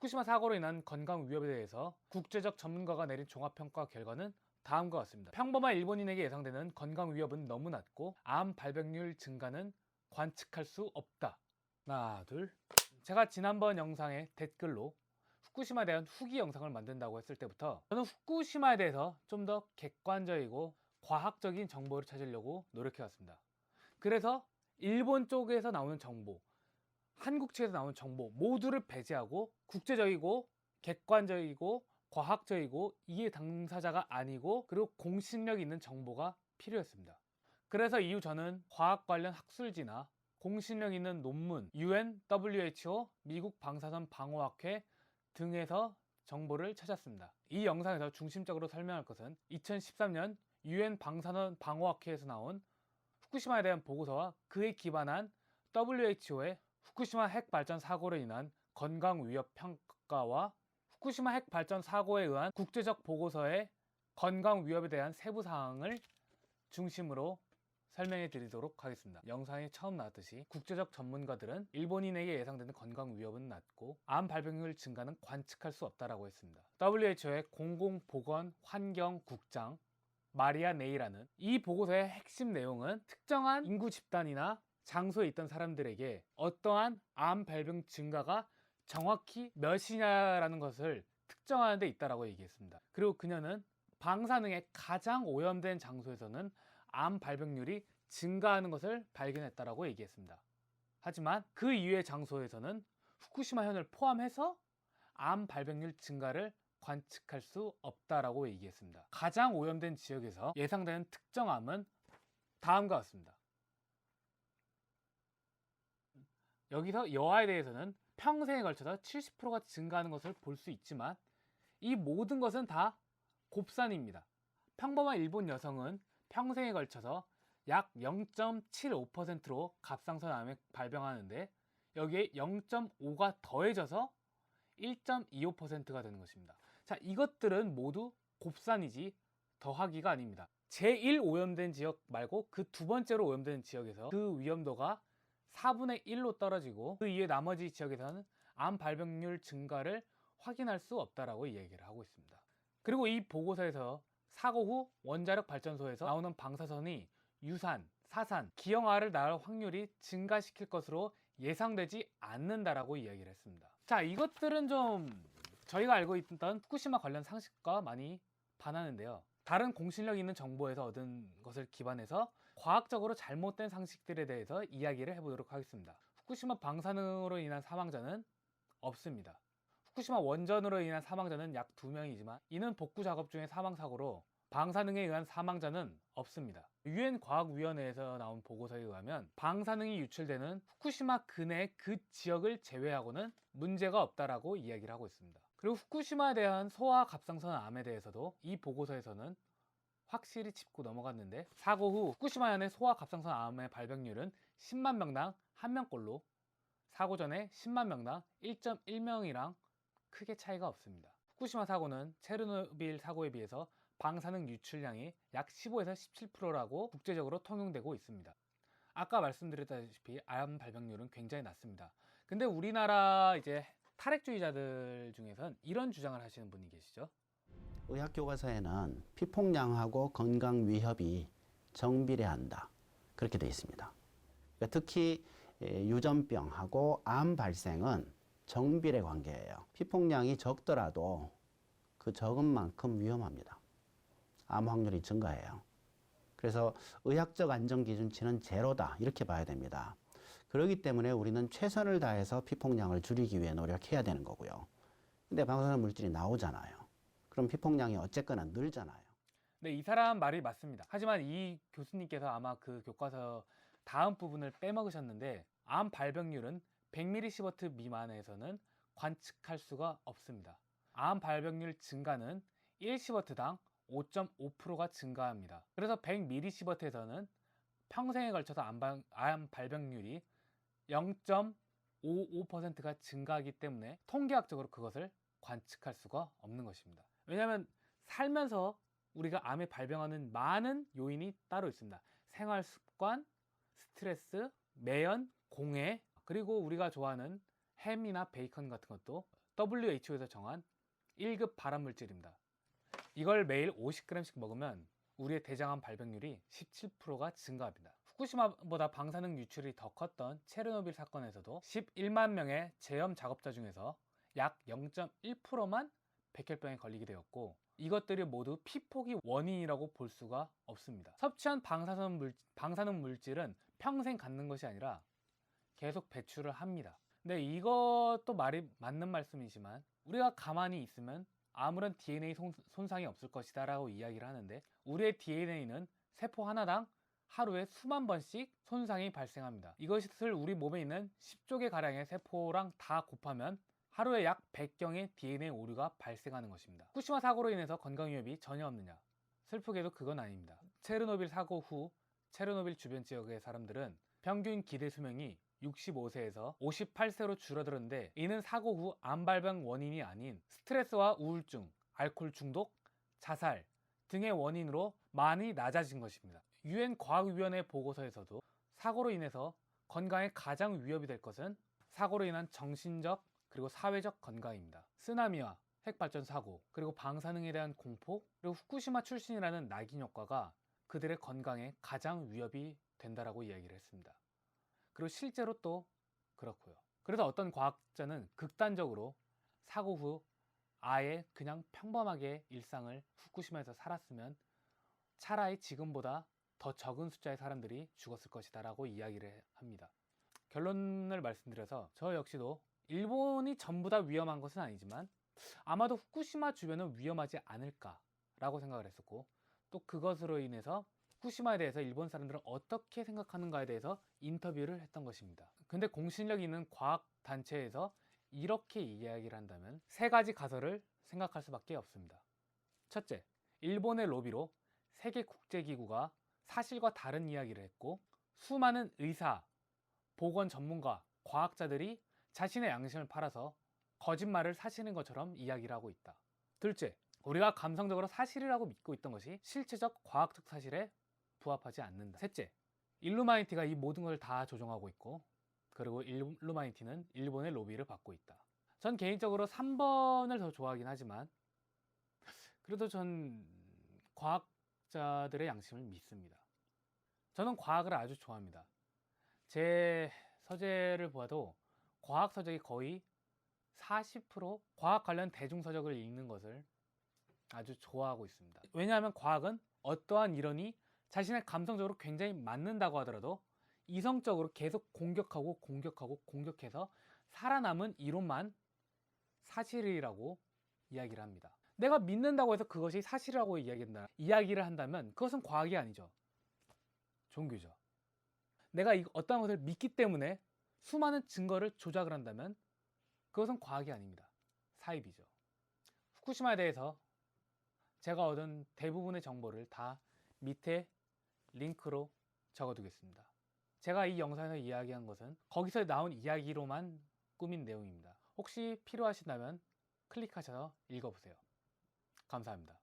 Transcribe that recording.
후쿠시마 사고로 인한 건강 위협에 대해서 국제적 전문가가 내린 종합평가 결과는 다음과 같습니다. 평범한 일본인에게 예상되는 건강 위협은 너무 낮고 암 발병률 증가는 관측할 수 없다. 하나, 둘. 제가 지난번 영상에 댓글로 후쿠시마에 대한 후기 영상을 만든다고 했을 때부터 저는 후쿠시마에 대해서 좀 더 객관적이고 과학적인 정보를 찾으려고 노력해왔습니다. 그래서 일본 쪽에서 나오는 정보, 한국 측에서 나오는 정보 모두를 배제하고 국제적이고 객관적이고 과학적이고 이해 당사자가 아니고 그리고 공신력 있는 정보가 필요했습니다. 그래서 이후 저는 과학 관련 학술지나 공신력 있는 논문, UN, WHO, 미국 방사선 방호학회 등에서 정보를 찾았습니다. 이 영상에서 중심적으로 설명할 것은 2013년 UN 방사선 방호학회에서 나온 후쿠시마에 대한 보고서와 그에 기반한 WHO의 후쿠시마 핵발전 사고로 인한 건강 위협 평가와 후쿠시마 핵발전 사고에 의한 국제적 보고서의 건강 위협에 대한 세부 사항을 중심으로 설명해 드리도록 하겠습니다. 영상에 처음 나왔듯이 국제적 전문가들은 일본인에게 예상되는 건강 위협은 낮고 암 발병률 증가는 관측할 수 없다라고 했습니다. WHO의 공공보건환경국장 마리아 네이라는 이 보고서의 핵심 내용은 특정한 인구 집단이나 장소에 있던 사람들에게 어떠한 암 발병 증가가 정확히 몇이냐라는 것을 특정하는 데 있다라고 얘기했습니다. 그리고 그녀는 방사능에 가장 오염된 장소에서는 암 발병률이 증가하는 것을 발견했다라고 얘기했습니다. 하지만 그 이외의 장소에서는 후쿠시마현을 포함해서 암 발병률 증가를 관측할 수 없다라고 얘기했습니다. 가장 오염된 지역에서 예상되는 특정 암은 다음과 같습니다. 여기서 여아에 대해서는 평생에 걸쳐서 70%가 증가하는 것을 볼 수 있지만 이 모든 것은 다 곱산입니다. 평범한 일본 여성은 평생에 걸쳐서 약 0.75%로 갑상선 암에 발병하는데 여기에 0.5가 더해져서 1.25%가 되는 것입니다. 자, 이것들은 모두 곱산이지 더하기가 아닙니다. 제1 오염된 지역 말고 그 두 번째로 오염된 지역에서 그 위험도가 4분의 1로 떨어지고 그 이외 나머지 지역에서는 암 발병률 증가를 확인할 수 없다라고 얘기를 하고 있습니다. 그리고 이 보고서에서 사고 후 원자력 발전소에서 나오는 방사선이 유산, 사산, 기형아를 낳을 확률이 증가시킬 것으로 예상되지 않는다라고 이야기를 했습니다. 자, 이것들은 좀 저희가 알고 있던 후쿠시마 관련 상식과 많이 반하는데요. 다른 공신력 있는 정보에서 얻은 것을 기반해서 과학적으로 잘못된 상식들에 대해서 이야기를 해보도록 하겠습니다. 후쿠시마 방사능으로 인한 사망자는 없습니다. 후쿠시마 원전으로 인한 사망자는 약 2명이지만 이는 복구 작업 중의 사망사고로 방사능에 의한 사망자는 없습니다. 유엔 과학위원회에서 나온 보고서에 의하면 방사능이 유출되는 후쿠시마 근해 그 지역을 제외하고는 문제가 없다라고 이야기를 하고 있습니다. 그리고 후쿠시마에 대한 소아 갑상선 암에 대해서도 이 보고서에서는 확실히 짚고 넘어갔는데 사고 후 후쿠시마현의 소아 갑상선 암의 발병률은 10만 명당 1명꼴로 사고 전에 10만 명당 1.1명이랑 크게 차이가 없습니다. 후쿠시마 사고는 체르노빌 사고에 비해서 방사능 유출량이 약 15에서 17%라고 국제적으로 통용되고 있습니다. 아까 말씀드렸다시피 암 발병률은 굉장히 낮습니다. 근데 우리나라 이제 탈핵주의자들 중에선 이런 주장을 하시는 분이 계시죠. 의학교과서에는 피폭량하고 건강 위협이 정비례한다. 그렇게 되어 있습니다. 그러니까 특히 유전병하고 암 발생은 정비례 관계예요. 피폭량이 적더라도 그 적은 만큼 위험합니다. 암 확률이 증가해요. 그래서 의학적 안전 기준치는 제로다 이렇게 봐야 됩니다. 그렇기 때문에 우리는 최선을 다해서 피폭량을 줄이기 위해 노력해야 되는 거고요. 근데 방사선 물질이 나오잖아요. 그럼 피폭량이 어쨌거나 늘잖아요. 네, 이 사람 말이 맞습니다. 하지만 이 교수님께서 아마 그 교과서 다음 부분을 빼먹으셨는데 암 발병률은 100mSv 미만에서는 관측할 수가 없습니다. 암 발병률 증가는 1시버트당 5.5%가 증가합니다. 그래서 100mSv에서는 평생에 걸쳐서 암 발병률이 0.55%가 증가하기 때문에 통계학적으로 그것을 관측할 수가 없는 것입니다. 왜냐하면 살면서 우리가 암에 발병하는 많은 요인이 따로 있습니다. 생활 습관, 스트레스, 매연, 공해, 그리고 우리가 좋아하는 햄이나 베이컨 같은 것도 WHO에서 정한 1급 발암물질입니다. 이걸 매일 50g씩 먹으면 우리의 대장암 발병률이 17%가 증가합니다. 후쿠시마보다 방사능 유출이 더 컸던 체르노빌 사건에서도 11만 명의 제염 작업자 중에서 약 0.1%만 백혈병에 걸리게 되었고, 이것들이 모두 피폭이 원인이라고 볼 수가 없습니다. 섭취한 방사능 물질은 평생 갖는 것이 아니라 계속 배출을 합니다. 근데 이것도 말이 맞는 말씀이지만, 우리가 가만히 있으면 아무런 DNA 손상이 없을 것이다 라고 이야기를 하는데, 우리의 DNA는 세포 하나당 하루에 수만 번씩 손상이 발생합니다. 이것을 우리 몸에 있는 10조 개 가량의 세포랑 다 곱하면 하루에 약 100경의 DNA 오류가 발생하는 것입니다. 후쿠시마 사고로 인해서 건강 위협이 전혀 없느냐? 슬프게도 그건 아닙니다. 체르노빌 사고 후 체르노빌 주변 지역의 사람들은 평균 기대 수명이 65세에서 58세로 줄어들었는데, 이는 사고 후 암 발병 원인이 아닌 스트레스와 우울증, 알코올 중독, 자살 등의 원인으로 많이 낮아진 것입니다. UN 과학위원회 보고서에서도 사고로 인해서 건강에 가장 위협이 될 것은 사고로 인한 정신적 그리고 사회적 건강입니다. 쓰나미와 핵발전 사고, 그리고 방사능에 대한 공포, 그리고 후쿠시마 출신이라는 낙인 효과가 그들의 건강에 가장 위협이 된다라고 이야기를 했습니다. 그리고 실제로 또 그렇고요. 그래서 어떤 과학자는 극단적으로 사고 후 아예 그냥 평범하게 일상을 후쿠시마에서 살았으면 차라리 지금보다 더 적은 숫자의 사람들이 죽었을 것이다 라고 이야기를 합니다. 결론을 말씀드려서 저 역시도 일본이 전부 다 위험한 것은 아니지만 아마도 후쿠시마 주변은 위험하지 않을까 라고 생각을 했었고, 또 그것으로 인해서 후쿠시마에 대해서 일본 사람들은 어떻게 생각하는가에 대해서 인터뷰를 했던 것입니다. 근데 공신력 있는 과학단체에서 이렇게 이야기를 한다면 세 가지 가설을 생각할 수밖에 없습니다. 첫째, 일본의 로비로 세계국제기구가 사실과 다른 이야기를 했고, 수많은 의사, 보건 전문가, 과학자들이 자신의 양심을 팔아서 거짓말을 사실인 것처럼 이야기를 하고 있다. 둘째, 우리가 감성적으로 사실이라고 믿고 있던 것이 실체적 과학적 사실에 부합하지 않는다. 셋째, 일루마이티가 이 모든 걸 다 조종하고 있고, 그리고 일루마이티는 일본의 로비를 받고 있다. 전 개인적으로 3번을 더 좋아하긴 하지만 그래도 전 과학자들의 양심을 믿습니다. 저는 과학을 아주 좋아합니다. 제 서재를 보아도 과학 서적이 거의 40% 과학 관련 대중서적을 읽는 것을 아주 좋아하고 있습니다. 왜냐하면 과학은 어떠한 이론이 자신의 감성적으로 굉장히 맞는다고 하더라도 이성적으로 계속 공격해서 살아남은 이론만 사실이라고 이야기를 합니다. 내가 믿는다고 해서 그것이 사실이라고 이야기를 한다면 그것은 과학이 아니죠. 종교죠. 내가 어떤 것을 믿기 때문에 수많은 증거를 조작을 한다면 그것은 과학이 아닙니다. 사입이죠. 후쿠시마에 대해서 제가 얻은 대부분의 정보를 다 밑에 링크로 적어두겠습니다. 제가 이 영상에서 이야기한 것은 거기서 나온 이야기로만 꾸민 내용입니다. 혹시 필요하신다면 클릭하셔서 읽어보세요. 감사합니다.